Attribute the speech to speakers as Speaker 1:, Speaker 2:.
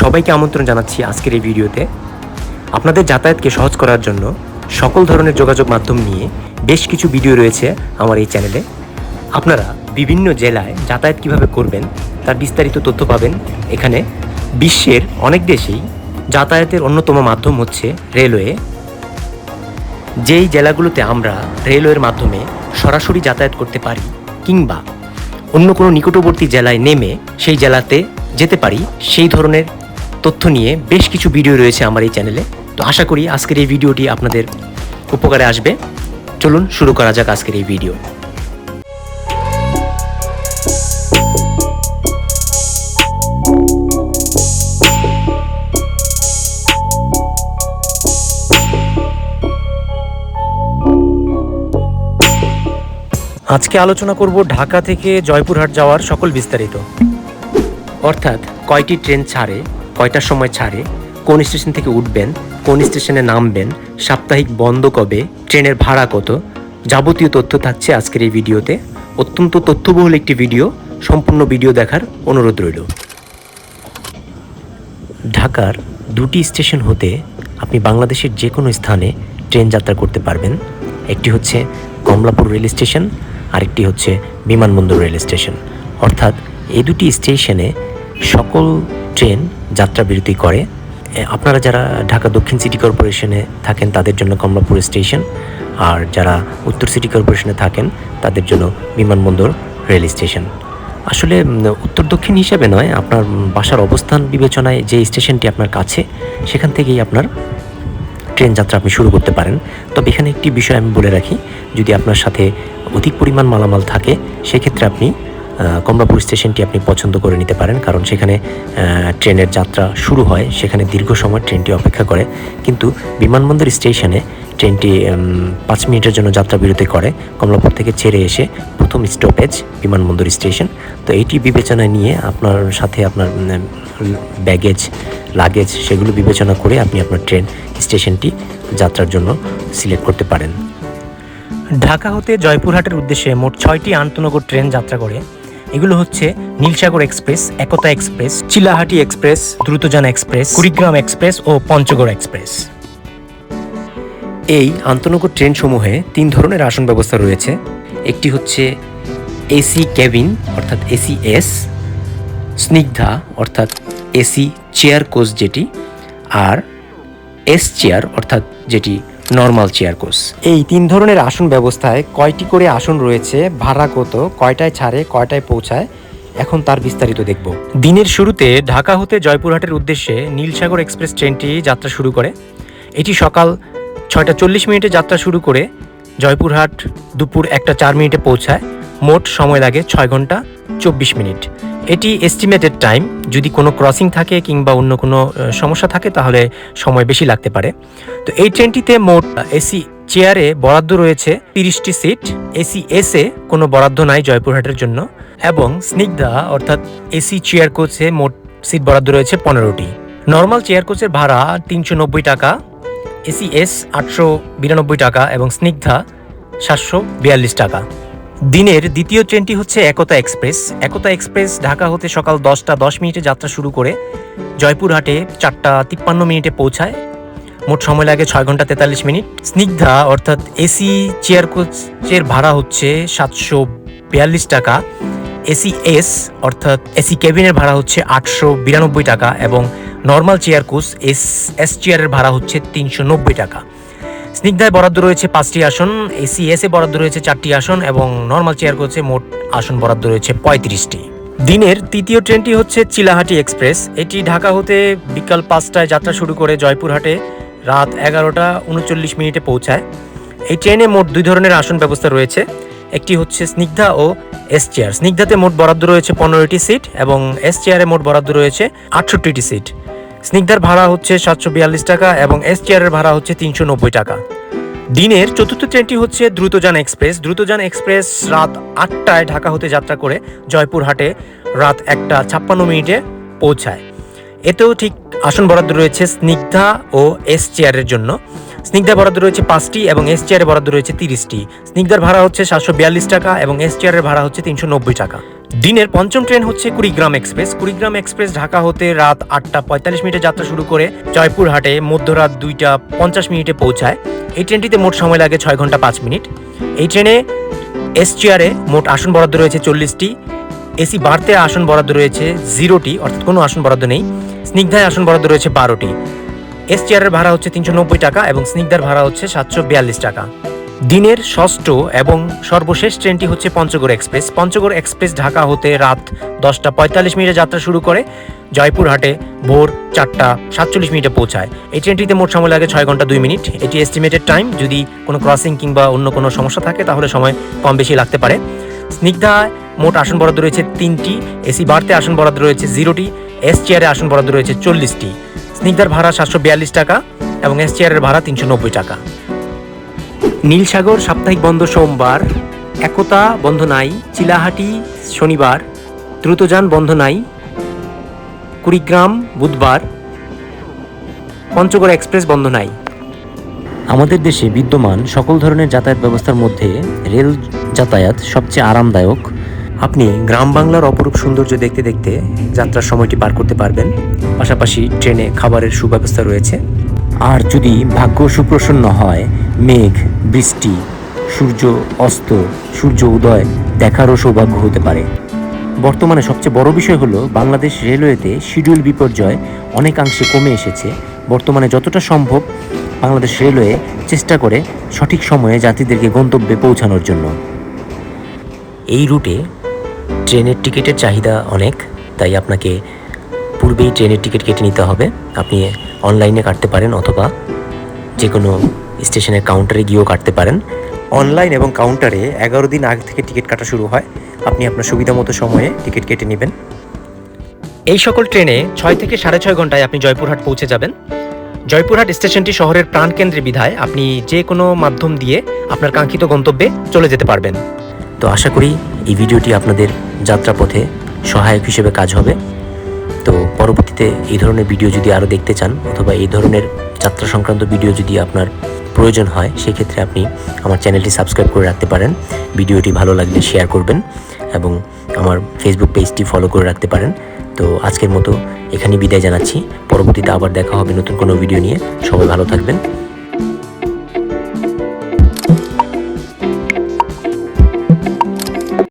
Speaker 1: সবাইকে আমন্ত্রণ জানাচ্ছি আজকের এই ভিডিওতে। আপনাদের যাতায়াতকে সহজ করার জন্য সকল ধরনের যোগাযোগ মাধ্যম নিয়ে বেশ কিছু ভিডিও রয়েছে আমার এই চ্যানেলে। আপনারা বিভিন্ন জেলায় যাতায়াত কিভাবে করবেন তার বিস্তারিত তথ্য পাবেন এখানে। বিশ্বের অনেক দেশেই যাতায়াতের অন্যতম মাধ্যম হচ্ছে রেলওয়ে। যেই জেলাগুলোতে আমরা রেলওয়ের মাধ্যমে সরাসরি যাতায়াত করতে পারি কিংবা অন্য কোনো নিকটবর্তী জেলায় নেমে সেই জেলাতে যেতে পারি, সেই ধরনের তথ্য নিয়ে বেশ কিছু ভিডিও রয়েছে আমার এই চ্যানেলে। তো আশা করি আজকের এই ভিডিওটি আপনাদের উপকারে আসবে। চলুন শুরু করা যাক আজকের এই ভিডিও। আজকে আলোচনা করব ঢাকা থেকে জয়পুরহাট যাওয়ার সকল বিস্তারিত, অর্থাৎ কয়টি ট্রেন ছাড়ে, কয়টার সময় ছাড়ে, কোন স্টেশন থেকে উঠবেন, কোন স্টেশনে নামবেন, সাপ্তাহিক বন্ধ কবে, ট্রেনের ভাড়া কত, যাবতীয় তথ্য থাকছে আজকের এই ভিডিওতে। অত্যন্ত তথ্যবহুল একটি ভিডিও, সম্পূর্ণ ভিডিও দেখার অনুরোধ রইল। ঢাকার দুটি স্টেশন হতে আপনি বাংলাদেশের যে কোনো স্থানে ট্রেন যাত্রা করতে পারবেন। একটি হচ্ছে কমলাপুর রেল স্টেশন, আরেকটি হচ্ছে বিমানবন্দর রেল স্টেশন। অর্থাৎ এই দুটি স্টেশনে সকল ট্রেন যাত্রা বিরতি করে। আপনারা যারা ঢাকা দক্ষিণ সিটি কর্পোরেশনে থাকেন তাদের জন্য কমলাপুর স্টেশন, আর যারা উত্তর সিটি কর্পোরেশনে থাকেন তাদের জন্য বিমানবন্দর রেল স্টেশন। আসলে উত্তর দক্ষিণ হিসাবে নয়, আপনার বাসার অবস্থান বিবেচনায় যে স্টেশনটি আপনার কাছে সেখান থেকেই আপনার ট্রেন যাত্রা আপনি শুরু করতে পারেন। তবে এখানে একটি বিষয় আমি বলে রাখি, যদি আপনার সাথে অধিক পরিমাণ মালামাল থাকে সেক্ষেত্রে আপনি কমলাপুর স্টেশনটি আপনি পছন্দ করে নিতে পারেন, কারণ সেখানে ট্রেনের যাত্রা শুরু হয়, সেখানে দীর্ঘ সময় ট্রেনটি অপেক্ষা করে। কিন্তু বিমানবন্দর স্টেশনে ট্রেনটি 5 মিনিটের জন্য যাত্রা বিরতি করে। কমলাপুর থেকে ছেড়ে এসে প্রথম স্টপেজ বিমানবন্দর স্টেশন। তো এইটি বিবেচনায় নিয়ে আপনার সাথে আপনার ব্যাগেজ, লাগেজ সেগুলো বিবেচনা করে আপনি আপনার ট্রেন স্টেশনটি যাত্রার জন্য সিলেক্ট করতে পারেন। ঢাকা হতে জয়পুরহাটের উদ্দেশ্যে মোট 6টি আন্তনগর ট্রেন যাত্রা করে। এগুলো হচ্ছে নীলসাগর এক্সপ্রেস, একতা express, Chilahati express, Drutojan express, Kurigram express ও পঞ্চগড় এক্সপ্রেস। এই আন্তনগর ট্রেন সমূহে 3 ধরনের আসন ব্যবস্থা রয়েছে। একটি হচ্ছে এসি কেবিন অর্থাৎ এসিএস, স্নিগ্ধা অর্থাৎ এসি চেয়ার কোচ যেটি, আর এস চেয়ার অর্থাৎ যেটি নর্মাল চেয়ার কোচ। এই 3 ধরনের আসন ব্যবস্থায় কয়টি করে আসন রয়েছে, ভাড়া কত, কয়টায় ছাড়ে, কয়টায় পৌঁছায়, এখন তার বিস্তারিত দেখব। দিনের শুরুতে ঢাকা হতে জয়পুরহাটের উদ্দেশ্যে নীলসাগর এক্সপ্রেস ট্রেনটি যাত্রা শুরু করে। এটি সকাল 6টা 40 মিনিটে যাত্রা শুরু করে জয়পুরহাট দুপুর 1টা 4 মিনিটে পৌঁছায়। মোট সময় লাগে 6 ঘন্টা 24 মিনিট। এটি এস্টিমেটেড টাইম, যদি কোনো ক্রসিং থাকে কিংবা অন্য কোনো সমস্যা থাকে তাহলে সময় বেশি লাগতে পারে। তো এই ট্রেনটিতে মোট এসি চেয়ারে বরাদ্দ রয়েছে 30টি সিট, এসি এসে কোনো বরাদ্দ নাই জয়পুরহাটের জন্য, এবং স্নিগ্ধা অর্থাৎ এসি চেয়ার কোচে মোট সিট বরাদ্দ রয়েছে 15টি। নর্মাল চেয়ার কোচের ভাড়া 390 টাকা, এসি এস 892 টাকা এবং স্নিগ্ধা 742 টাকা। দিনের দ্বিতীয় ট্রেনটি হচ্ছে একতা এক্সপ্রেস। একতা এক্সপ্রেস ঢাকা হতে সকাল 10টা 10 মিনিটে যাত্রা শুরু করে জয়পুরহাটে 4টা 53 মিনিটে পৌঁছায়। মোট সময় লাগে 6 ঘন্টা 43 মিনিট। স্নিগ্ধা অর্থাৎ এসি চেয়ার কোচের ভাড়া হচ্ছে 742 টাকা, এসি এস অর্থাৎ এসি কেবিনের ভাড়া হচ্ছে 892 টাকা এবং নর্মাল চেয়ার কোচ এস চেয়ারের ভাড়া হচ্ছে 390 টাকা। স্নিগ্ধায় বরাদ্দ রয়েছে 5টি আসন, এসি এসে বরাদ্দ রয়েছে 4টি আসন এবং নর্মাল চেয়ার কোচে মোট আসন বরাদ্দ রয়েছে 35টি। দিনের তৃতীয় ট্রেনটি হচ্ছে চিলাহাটি এক্সপ্রেস। এটি ঢাকা হতে বিকাল 5টায় যাত্রা শুরু করে জয়পুরহাটে রাত 11টা 39 মিনিটে পৌঁছায়। এই ট্রেনে মোট 2 ধরনের আসন ব্যবস্থা রয়েছে। একটি হচ্ছে স্নিগ্ধা ও এস চেয়ার। স্নিগ্ধাতে মোট বরাদ্দ রয়েছে 15টি সিট এবং এস চেয়ারে মোট বরাদ্দ রয়েছে 68টি সিট। স্নিগ্ধার ভাড়া হচ্ছে 742 টাকা এবং এস চেয়ারের ভাড়া হচ্ছে 390 টাকা। দিনের চতুর্থ ট্রেনটি হচ্ছে দ্রুতযান এক্সপ্রেস। দ্রুতযান এক্সপ্রেস রাত 8টায় ঢাকা হতে যাত্রা করে জয়পুরহাটে রাত 1টা 56 মিনিটে পৌঁছায়। এতেও ঠিক আসন বরাদ্দ রয়েছে স্নিগ্ধা ও এস চেয়ারের জন্য। স্নিগ্ধা বরাদ্দ রয়েছে 5টি এবং এস চেয়ারে বরাদ্দ রয়েছে 30টি। স্নিগ্ধার ভাড়া হচ্ছে 742 টাকা এবং এস চেয়ারের ভাড়া হচ্ছে 390 টাকা। দিনের পঞ্চম ট্রেন হচ্ছে কুড়িগ্রাম এক্সপ্রেস। কুড়িগ্রাম এক্সপ্রেস ঢাকা হতে রাত 8:45 যাত্রা শুরু করে জয়পুরহাটে মধ্যরাত 2:50 পৌঁছায়। এই ট্রেনটিতে মোট সময় লাগে 6 ঘন্টা 5 মিনিট। এই ট্রেনে এস চেয়ারে মোট আসন বরাদ্দ রয়েছে 40টি, এসি বার্থে আসন বরাদ্দ রয়েছে 0টি, অর্থাৎ কোনো আসন বরাদ্দ নেই। স্নিগ্ধায় আসন বরাদ্দ রয়েছে 12টি। এস চেয়ারের ভাড়া হচ্ছে 390 টাকা এবং স্নিগ্ধার ভাড়া হচ্ছে 742 টাকা। দিনের ষষ্ঠ এবং সর্বশেষ ট্রেনটি হচ্ছে পঞ্চগড় এক্সপ্রেস। পঞ্চগড় এক্সপ্রেস ঢাকা হতে রাত 10:45 যাত্রা শুরু করে জয়পুরহাটে ভোর 4:47 পৌঁছায়। এই ট্রেনটিতে মোট সময় লাগে 6 ঘন্টা 2 মিনিট। এটি এস্টিমেটেড টাইম, যদি কোনো ক্রসিং কিংবা অন্য কোনো সমস্যা থাকে তাহলে সময় কম বেশি লাগতে পারে। স্নিগ্ধায় মোট আসন বরাদ্দ রয়েছে 3টি, এসি বার্থে আসন বরাদ্দ রয়েছে 0টি, এস চেয়ারে আসন বরাদ্দ রয়েছে 40টি। স্নিগ্ধার ভাড়া 742 টাকা এবং এস চেয়ারের ভাড়া 390 টাকা। নীলসাগর সাপ্তাহিক বন্ধ সোমবার, একতা বন্ধ নাই, চিলাহাটি শনিবার, দ্রুতযান বন্ধ নাই, কুড়িগ্রাম বুধবার, পঞ্চগড় এক্সপ্রেস বন্ধ নাই। আমাদের দেশে বিদ্যমান সকল ধরনের যাতায়াত ব্যবস্থার মধ্যে রেল যাতায়াত সবচেয়ে আরামদায়ক। আপনি গ্রাম বাংলার অপরূপ সৌন্দর্য দেখতে দেখতে যাত্রার সময়টি পার করতে পারবেন। পাশাপাশি ট্রেনে খাবারের সুব্যবস্থা রয়েছে। আর যদি ভাগ্য সুপ্রসন্ন হয়, মেঘ, বৃষ্টি, সূর্য অস্ত, সূর্য উদয় দেখারও সৌভাগ্য হতে পারে। বর্তমানে সবচেয়ে বড় বিষয় হলো বাংলাদেশ রেলওয়েতে শিডিউল বিপর্যয় অনেকাংশে কমে এসেছে। বর্তমানে যতটা সম্ভব বাংলাদেশ রেলওয়ে চেষ্টা করে সঠিক সময়ে যাত্রীদেরকে গন্তব্যে পৌঁছানোর জন্য। এই রুটে ট্রেনের টিকিটের চাহিদা অনেক, তাই আপনাকে পূর্বেই ট্রেনের টিকিট কেটে নিতে হবে। আপনি অনলাইনে কাটতে পারেন অথবা যে কোনো স্টেশনের কাউন্টারে গিয়েও কাটতে পারেন। অনলাইন এবং কাউন্টারে 11 দিন আগে থেকে টিকিট কাটা শুরু হয়। আপনি আপনার সুবিধা মতো সময়ে টিকিট কেটে নেবেন। এই সকল ট্রেনে 6 থেকে 6.5 ঘন্টায় আপনি জয়পুরহাট পৌঁছে যাবেন। জয়পুরহাট স্টেশনটি শহরের প্রাণকেন্দ্রে বিধায় আপনি যে কোনো মাধ্যম দিয়ে আপনার কাঙ্ক্ষিত গন্তব্যে চলে যেতে পারবেন। তো আশা করি এই ভিডিওটি আপনাদের যাত্রাপথে সহায়ক হিসেবে কাজ হবে। তো পরবর্তীতে এই ধরনের ভিডিও যদি আরও দেখতে চান অথবা এই ধরনের যাত্রা সংক্রান্ত ভিডিও যদি আপনার প্রয়োজন হয়, সেক্ষেত্রে আপনি আমার চ্যানেলটি সাবস্ক্রাইব করে রাখতে পারেন। ভিডিওটি ভালো লাগলে শেয়ার করবেন এবং আমার ফেসবুক পেজটি ফলো করে রাখতে পারেন। তো আজকের মতো এখানেই বিদায় জানাচ্ছি। পরবর্তীতে আবার দেখা হবে নতুন কোনো ভিডিও নিয়ে। সবাই ভালো থাকবেন।